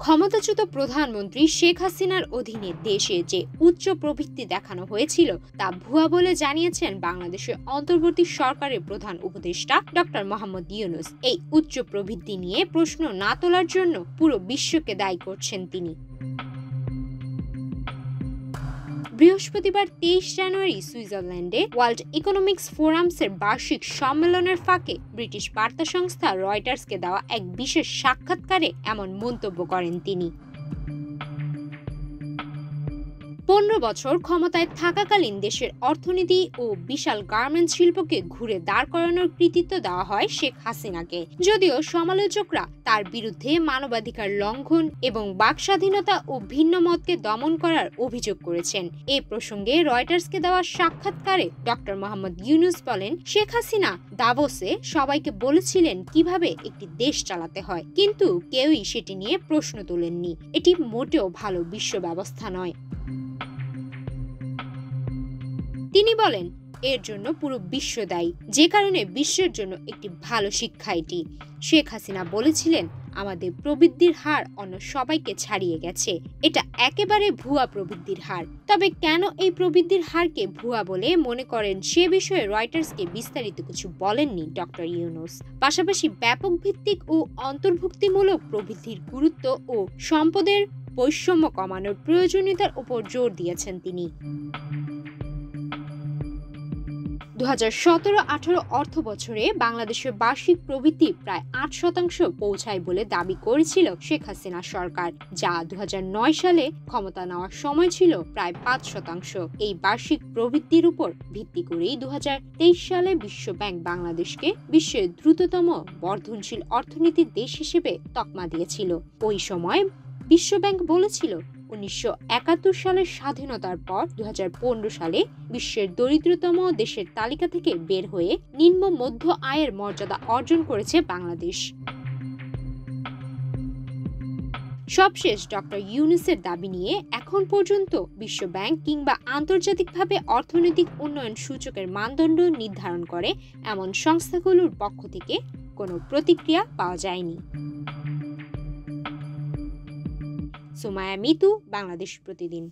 ক্ষমতাচ্যুত প্রধানমন্ত্রী শেখ হাসিনার অধীনে দেশে যে উচ্চ প্রবৃদ্ধি দেখানো হয়েছিল তা ভুয়া বলে জানিয়েছেন বাংলাদেশের অন্তর্বর্তী সরকারের প্রধান উপদেষ্টা ডক্টর মোহাম্মদ ইউনূস। এই উচ্চ প্রবৃদ্ধি নিয়ে প্রশ্ন না তোলার জন্য পুরো বিশ্বকে দায়ী করছেন তিনি। বৃহস্পতিবার ২৩ জানুয়ারি সুইজারল্যান্ডে ওয়ার্ল্ড ইকোনমিক্স ফোরামসের বার্ষিক সম্মেলনের ফাঁকে ব্রিটিশ বার্তা সংস্থা রয়টার্সকে দেওয়া এক বিশেষ সাক্ষাৎকারে এমন মন্তব্য করেন তিনি। ১৫ বছর ক্ষমতায় থাকাকালীন দেশের অর্থনীতি ও বিশাল গার্মেন্টস শিল্পকে ঘুরে দাঁড় করানোর কৃতিত্ব দেওয়া হয় শেখ হাসিনাকে। যদিও সমালোচকরা তার বিরুদ্ধে মানবাধিকার লঙ্ঘন এবং বাকস্বাধীনতা ও ভিন্ন মতকে দমন করার অভিযোগ করেছেন। এ প্রসঙ্গে রয়টার্সকে দেওয়া সাক্ষাৎকারে ডক্টর মোহাম্মদ ইউনূস বলেন, শেখ হাসিনা দাভোসে সবাইকে বলেছিলেন কিভাবে একটি দেশ চালাতে হয়, কিন্তু কেউই সেটি নিয়ে প্রশ্ন তোলেননি। এটি মোটেও ভালো বিশ্ব ব্যবস্থা নয়। তিনি বলেন, এর জন্য পুরো বিশ্ব দায়ী, যে কারণে বিশ্বের জন্য একটি ভালো শিক্ষা এটি। শেখ হাসিনা বলেছিলেন, আমাদের প্রবৃদ্ধির হার অন্য সবাইকে ছাড়িয়ে গেছে। এটা একেবারে ভুয়া প্রবৃদ্ধির হার। তবে কেন এই প্রবৃদ্ধির হারকে ভুয়া বলে মনে করেন সে বিষয়ে রয়টার্সকে বিস্তারিত কিছু বলেননি ডক্টর ইউনূস। পাশাপাশি ব্যাপক ভিত্তিক ও অন্তর্ভুক্তিমূলক প্রবৃদ্ধির গুরুত্ব ও সম্পদের বৈষম্য কমানোর প্রয়োজনীয়তার উপর জোর দিয়েছেন তিনি। ২০১৭-১৮ অর্থ বছরে বাংলাদেশের বার্ষিক প্রবৃদ্ধি প্রায় ৮% পৌঁছায় বলে দাবি করেছিল শেখ হাসিনা সরকার, যা ২০০৯ সালে ক্ষমতা নেওয়ার সময় ছিল প্রায় ৫%। এই বার্ষিক প্রবৃদ্ধির উপর ভিত্তি করেই ২০২৩ সালে বিশ্বব্যাংক বাংলাদেশকে বিশ্বের দ্রুততম বর্ধনশীল অর্থনীতির দেশ হিসেবে তকমা দিয়েছিল। ওই সময় বিশ্বব্যাংক বলেছিল, ১৯৭১ সালের স্বাধীনতার পর ২০১৫ সালে বিশ্বের দরিদ্রতম দেশের তালিকা থেকে বের হয়ে নিম্ন মধ্য আয়ের মর্যাদা অর্জন করেছে বাংলাদেশ। সবশেষ ডক্টর ইউনূসের দাবি নিয়ে এখন পর্যন্ত বিশ্বব্যাংক কিংবা আন্তর্জাতিকভাবে অর্থনৈতিক উন্নয়ন সূচকের মানদণ্ড নির্ধারণ করে এমন সংস্থাগুলোর পক্ষ থেকে কোনো প্রতিক্রিয়া পাওয়া যায়নি। সুমাইয়া মিতু, বাংলাদেশ প্রতিদিন।